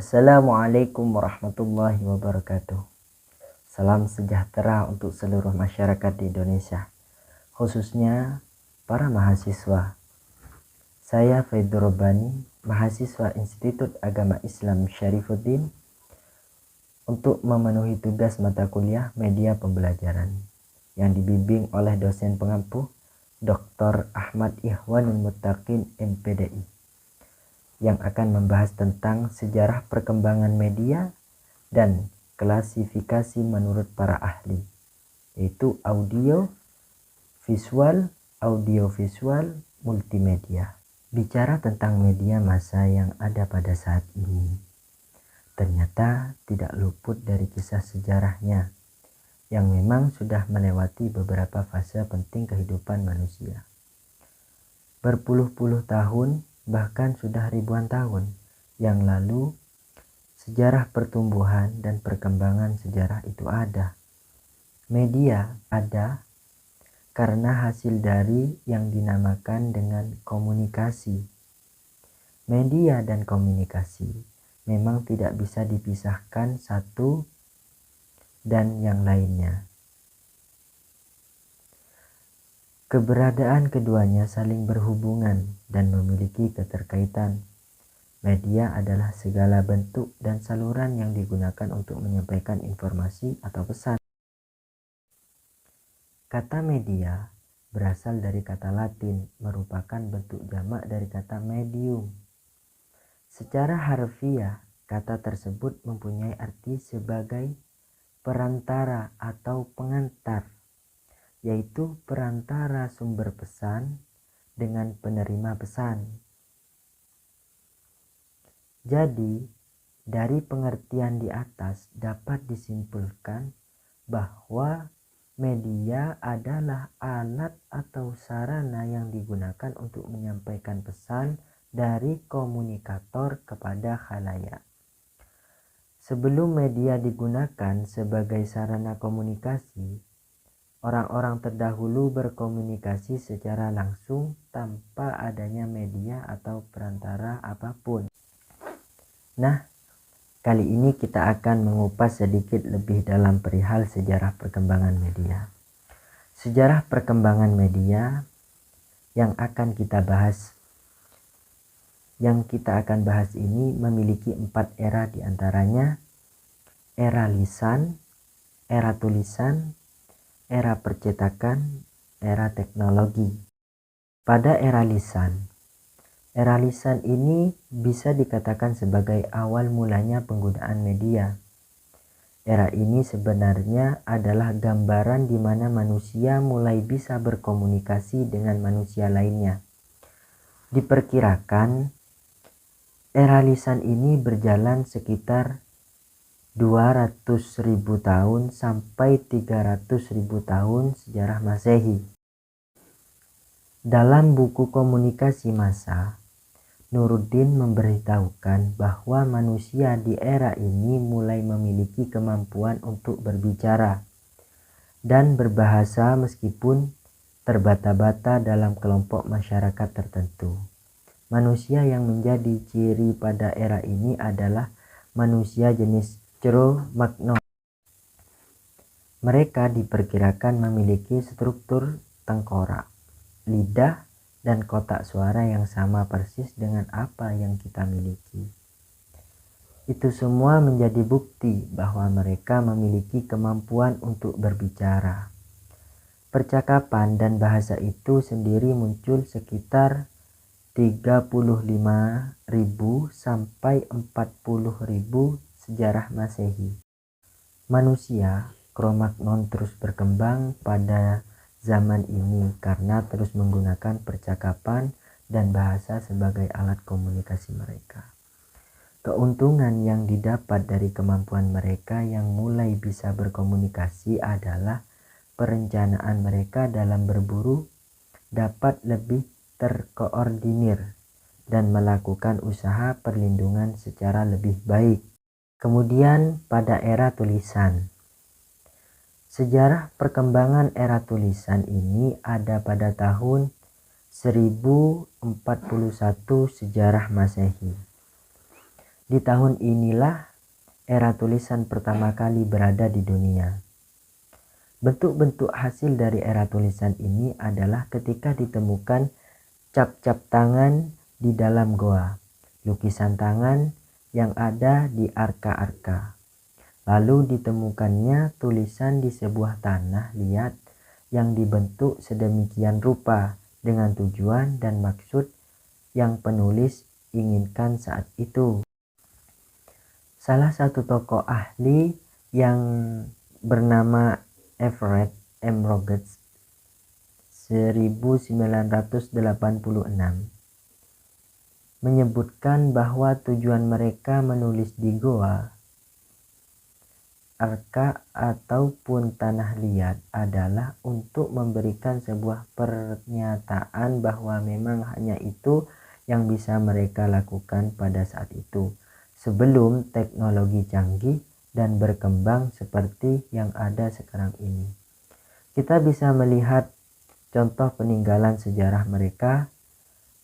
Assalamualaikum warahmatullahi wabarakatuh. Salam sejahtera untuk seluruh masyarakat di Indonesia, khususnya para mahasiswa. Saya Faidur Rabbani, mahasiswa Institut Agama Islam Syarifuddin, untuk memenuhi tugas mata kuliah media pembelajaran yang dibimbing oleh dosen pengampu Dr. Ahmad Ikhwanul Muttaqin MPDI, yang akan membahas tentang sejarah perkembangan media dan klasifikasi menurut para ahli, yaitu audiovisual, multimedia. Bicara tentang media massa yang ada pada saat ini, ternyata tidak luput dari kisah sejarahnya yang memang sudah melewati beberapa fase penting kehidupan manusia. Berpuluh-puluh tahun, bahkan sudah ribuan tahun yang lalu, sejarah pertumbuhan dan perkembangan sejarah itu ada. Media ada karena hasil dari yang dinamakan dengan komunikasi. Media dan komunikasi memang tidak bisa dipisahkan satu dan yang lainnya. Keberadaan keduanya saling berhubungan dan memiliki keterkaitan. Media adalah segala bentuk dan saluran yang digunakan untuk menyampaikan informasi atau pesan. Kata media berasal dari kata Latin, merupakan bentuk jamak dari kata medium. Secara harfiah, kata tersebut mempunyai arti sebagai perantara atau pengantar, yaitu perantara sumber pesan dengan penerima pesan. Jadi, dari pengertian di atas dapat disimpulkan bahwa media adalah alat atau sarana yang digunakan untuk menyampaikan pesan dari komunikator kepada khalayak. Sebelum media digunakan sebagai sarana komunikasi, orang-orang terdahulu berkomunikasi secara langsung tanpa adanya media atau perantara apapun. Nah, kali ini kita akan mengupas sedikit lebih dalam perihal sejarah perkembangan media. Sejarah perkembangan media yang kita akan bahas ini memiliki 4 era, diantaranya era lisan, era tulisan, era percetakan, era teknologi. Pada era lisan ini bisa dikatakan sebagai awal mulanya penggunaan media. Era ini sebenarnya adalah gambaran di mana manusia mulai bisa berkomunikasi dengan manusia lainnya. Diperkirakan era lisan ini berjalan sekitar 200.000 tahun sampai 300.000 tahun sejarah Masehi. Dalam buku Komunikasi Massa, Nuruddin memberitahukan bahwa manusia di era ini mulai memiliki kemampuan untuk berbicara dan berbahasa meskipun terbata-bata dalam kelompok masyarakat tertentu. Manusia yang menjadi ciri pada era ini adalah manusia jenis Cro-Magnon. Mereka diperkirakan memiliki struktur tengkorak, lidah, dan kotak suara yang sama persis dengan apa yang kita miliki. Itu semua menjadi bukti bahwa mereka memiliki kemampuan untuk berbicara. Percakapan dan bahasa itu sendiri muncul sekitar 35.000 sampai 40.000 sejarah Masehi. Manusia Cro-Magnon terus berkembang pada zaman ini karena terus menggunakan percakapan dan bahasa sebagai alat komunikasi mereka. Keuntungan yang didapat dari kemampuan mereka yang mulai bisa berkomunikasi adalah perencanaan mereka dalam berburu dapat lebih terkoordinir dan melakukan usaha perlindungan secara lebih baik. Kemudian pada era tulisan. Sejarah perkembangan era tulisan ini ada pada tahun 1041 sejarah Masehi. Di tahun inilah era tulisan pertama kali berada di dunia. Bentuk-bentuk hasil dari era tulisan ini adalah ketika ditemukan cap-cap tangan di dalam goa, lukisan tangan yang ada di arka-arka. Lalu ditemukannya tulisan di sebuah tanah liat yang dibentuk sedemikian rupa dengan tujuan dan maksud yang penulis inginkan saat itu. Salah satu tokoh ahli yang bernama Everett M. Rogers 1986 menyebutkan bahwa tujuan mereka menulis di goa, arka ataupun tanah liat adalah untuk memberikan sebuah pernyataan bahwa memang hanya itu yang bisa mereka lakukan pada saat itu, sebelum teknologi canggih dan berkembang seperti yang ada sekarang ini. Kita bisa melihat contoh peninggalan sejarah mereka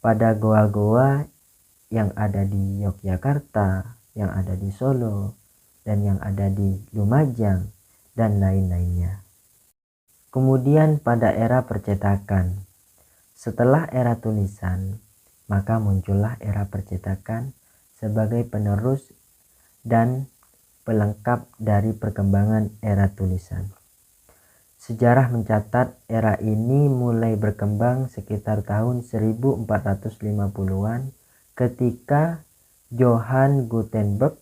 pada goa-goa yang ada di Yogyakarta, yang ada di Solo, dan yang ada di Lumajang, dan lain-lainnya. Kemudian pada era percetakan, setelah era tulisan, maka muncullah era percetakan sebagai penerus dan pelengkap dari perkembangan era tulisan. Sejarah mencatat era ini mulai berkembang sekitar tahun 1450-an ketika Johann Gutenberg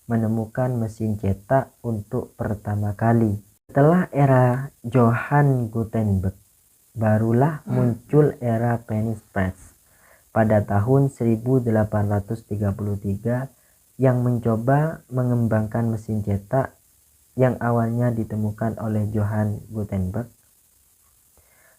menemukan mesin cetak untuk pertama kali. Setelah era Johann Gutenberg, barulah muncul era penny press pada tahun 1833 yang mencoba mengembangkan mesin cetak yang awalnya ditemukan oleh Johann Gutenberg.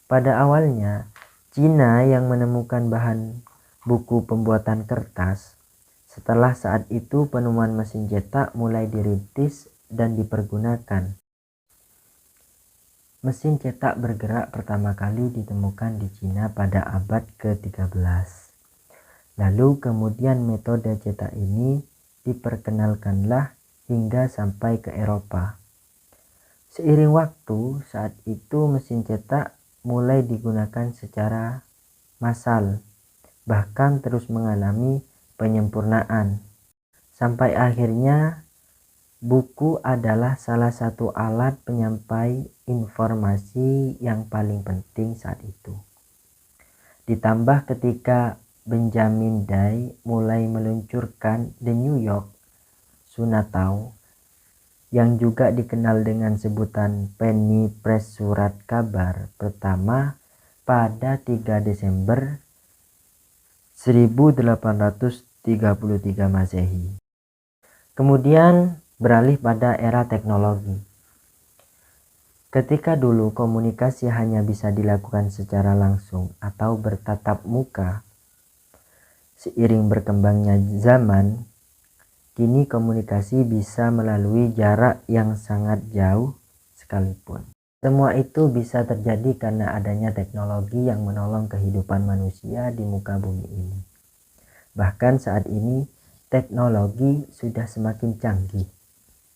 Pada awalnya, Cina yang menemukan bahan buku pembuatan kertas. Setelah saat itu penemuan mesin cetak mulai dirintis dan dipergunakan. Mesin cetak bergerak pertama kali ditemukan di Cina pada abad ke-13. Lalu kemudian metode cetak ini diperkenalkanlah hingga sampai ke Eropa. Seiring waktu, saat itu mesin cetak mulai digunakan secara massal, bahkan terus mengalami penyempurnaan. Sampai akhirnya buku adalah salah satu alat penyampai informasi yang paling penting saat itu. Ditambah ketika Benjamin Day mulai meluncurkan The New York Sunatau yang juga dikenal dengan sebutan penny press surat kabar pertama pada 3 Desember 1833 Masehi. Kemudian beralih pada era teknologi. Ketika dulu komunikasi hanya bisa dilakukan secara langsung atau bertatap muka, seiring berkembangnya zaman, kini komunikasi bisa melalui jarak yang sangat jauh sekalipun. Semua itu bisa terjadi karena adanya teknologi yang menolong kehidupan manusia di muka bumi ini. Bahkan saat ini teknologi sudah semakin canggih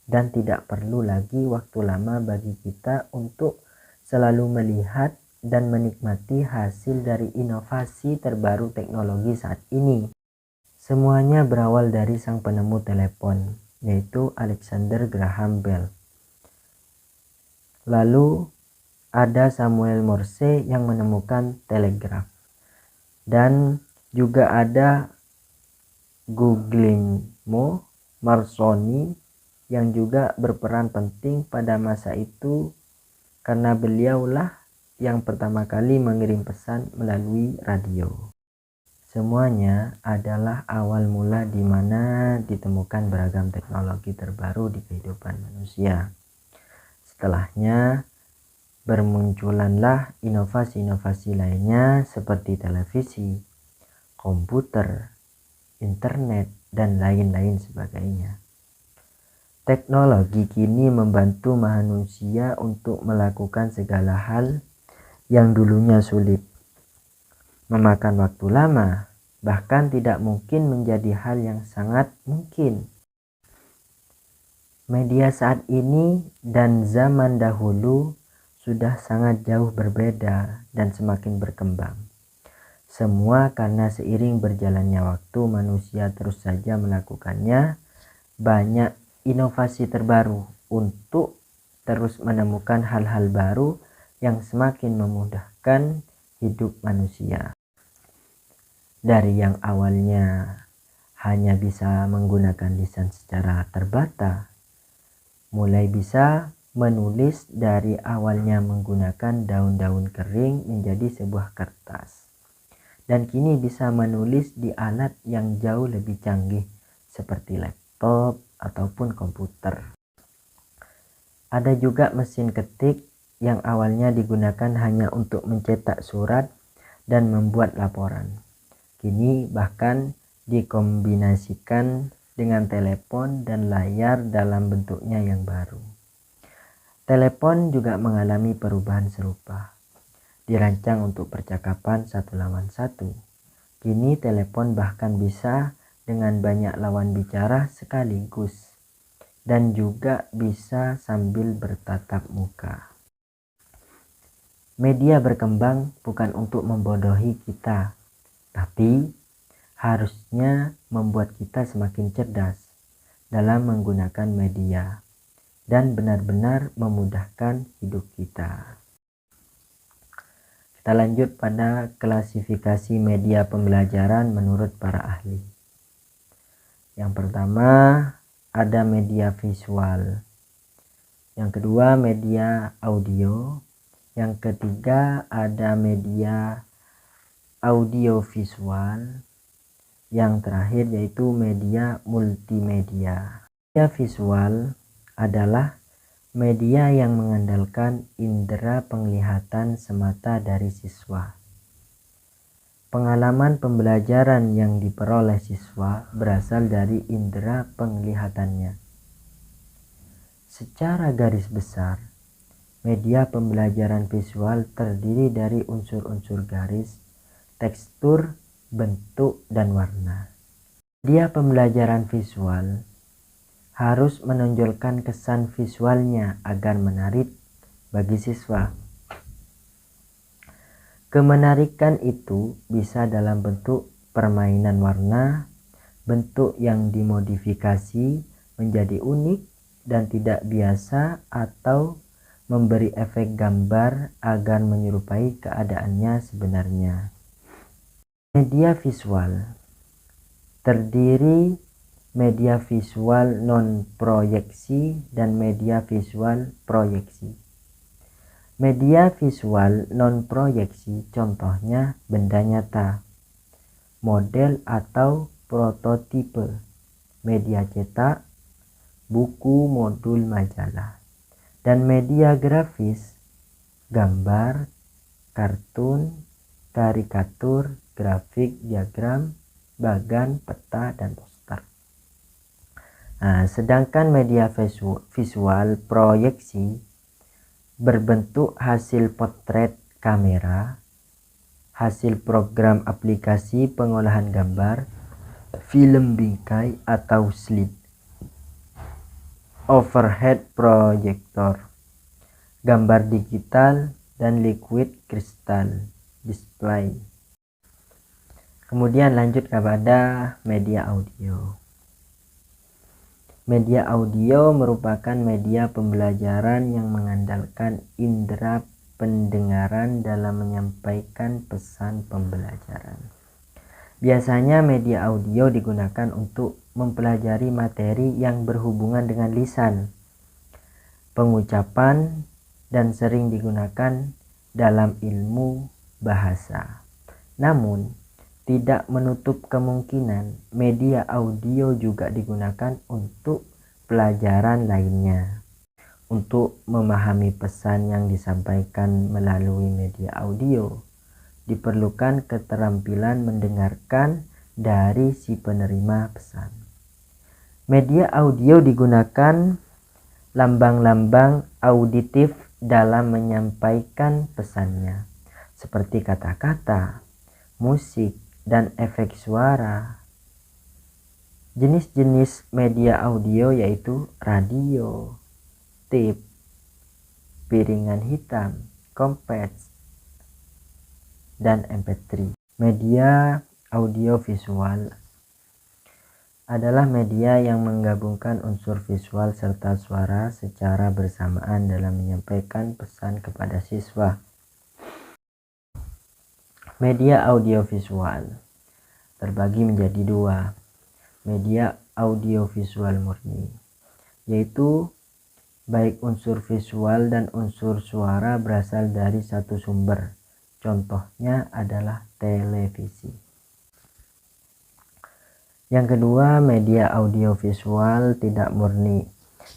dan tidak perlu lagi waktu lama bagi kita untuk selalu melihat dan menikmati hasil dari inovasi terbaru teknologi saat ini. Semuanya berawal dari sang penemu telepon, yaitu Alexander Graham Bell. Lalu ada Samuel Morse yang menemukan telegraf. Dan juga ada Guglielmo Marconi yang juga berperan penting pada masa itu karena beliaulah yang pertama kali mengirim pesan melalui radio. Semuanya adalah awal mula di mana ditemukan beragam teknologi terbaru di kehidupan manusia. Setelahnya bermunculanlah inovasi-inovasi lainnya seperti televisi, komputer, internet, dan lain-lain sebagainya. Teknologi kini membantu manusia untuk melakukan segala hal yang dulunya sulit, memakan waktu lama, bahkan tidak mungkin menjadi hal yang sangat mungkin. Media saat ini dan zaman dahulu sudah sangat jauh berbeda dan semakin berkembang. Semua karena seiring berjalannya waktu manusia terus saja melakukannya banyak inovasi terbaru untuk terus menemukan hal-hal baru yang semakin memudahkan hidup manusia. Dari yang awalnya hanya bisa menggunakan lisan secara terbatas, mulai bisa menulis dari awalnya menggunakan daun-daun kering menjadi sebuah kertas. Dan kini bisa menulis di alat yang jauh lebih canggih seperti laptop ataupun komputer. Ada juga mesin ketik yang awalnya digunakan hanya untuk mencetak surat dan membuat laporan. Kini bahkan dikombinasikan dengan telepon dan layar dalam bentuknya yang baru. Telepon juga mengalami perubahan serupa. Dirancang untuk percakapan satu lawan satu. Kini telepon bahkan bisa dengan banyak lawan bicara sekaligus dan juga bisa sambil bertatap muka. Media berkembang bukan untuk membodohi kita, tapi harusnya membuat kita semakin cerdas dalam menggunakan media dan benar-benar memudahkan hidup kita. Kita lanjut pada klasifikasi media pembelajaran menurut para ahli. Yang pertama ada media visual, yang kedua media audio, yang ketiga ada media audiovisual, yang terakhir yaitu media multimedia. Media visual adalah media yang mengandalkan indera penglihatan semata dari siswa. Pengalaman pembelajaran yang diperoleh siswa berasal dari indera penglihatannya. Secara garis besar, media pembelajaran visual terdiri dari unsur-unsur garis, tekstur, bentuk, dan warna. Media pembelajaran visual harus menonjolkan kesan visualnya agar menarik bagi siswa. Kemenarikan itu bisa dalam bentuk permainan warna, bentuk yang dimodifikasi menjadi unik dan tidak biasa, atau memberi efek gambar agar menyerupai keadaannya sebenarnya. Media visual terdiri media visual non-proyeksi dan media visual proyeksi. Media visual non-proyeksi contohnya benda nyata, model atau prototipe, media cetak, buku, modul, majalah. Dan media grafis, gambar, kartun, karikatur, grafik, diagram, bagan, peta, dan poster. Nah, sedangkan media visual proyeksi berbentuk hasil potret kamera, hasil program aplikasi pengolahan gambar, film bingkai atau slide, overhead projector, gambar digital, dan liquid crystal display. Kemudian lanjut kepada media audio. Media audio merupakan media pembelajaran yang mengandalkan indera pendengaran dalam menyampaikan pesan pembelajaran. Biasanya media audio digunakan untuk mempelajari materi yang berhubungan dengan lisan, pengucapan, dan sering digunakan dalam ilmu bahasa. Namun, tidak menutup kemungkinan media audio juga digunakan untuk pelajaran lainnya. Untuk memahami pesan yang disampaikan melalui media audio, diperlukan keterampilan mendengarkan dari si penerima pesan. Media audio digunakan lambang-lambang auditif dalam menyampaikan pesannya, seperti kata-kata, musik, dan efek suara. Jenis-jenis media audio yaitu radio, tape, piringan hitam, compact, dan MP3. Media audiovisual adalah media yang menggabungkan unsur visual serta suara secara bersamaan dalam menyampaikan pesan kepada siswa. Media audiovisual terbagi menjadi dua. Media audiovisual murni, yaitu baik unsur visual dan unsur suara berasal dari satu sumber. Contohnya adalah televisi. Yang kedua, media audiovisual tidak murni,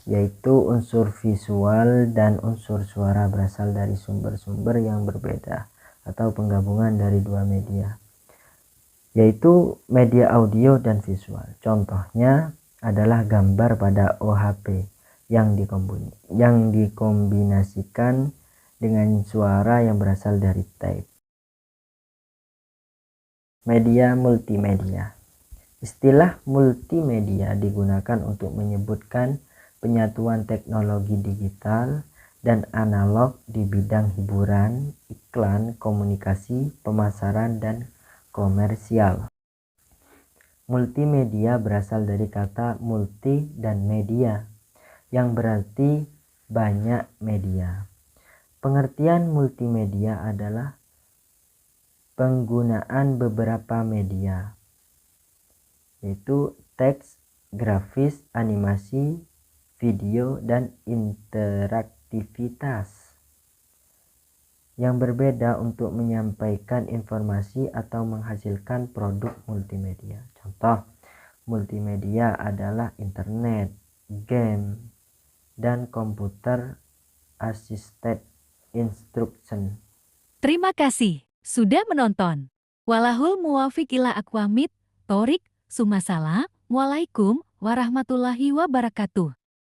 yaitu unsur visual dan unsur suara berasal dari sumber-sumber yang berbeda atau penggabungan dari dua media, yaitu media audio dan visual. Contohnya adalah gambar pada OHP yang dikombinasikan dengan suara yang berasal dari tape. Media multimedia. Istilah multimedia digunakan untuk menyebutkan penyatuan teknologi digital dan analog di bidang hiburan, iklan, komunikasi, pemasaran, dan komersial. Multimedia berasal dari kata multi dan media, yang berarti banyak media. Pengertian multimedia adalah penggunaan beberapa media, yaitu teks, grafis, animasi, video, dan interaktivitas yang berbeda untuk menyampaikan informasi atau menghasilkan produk multimedia. Contoh multimedia adalah internet, game, dan computer assisted instruction. Terima kasih sudah menonton. Walahul muwafiq ila aqwamit thoriq. Sumassalam. Waalaikum warahmatullahi wabarakatuh.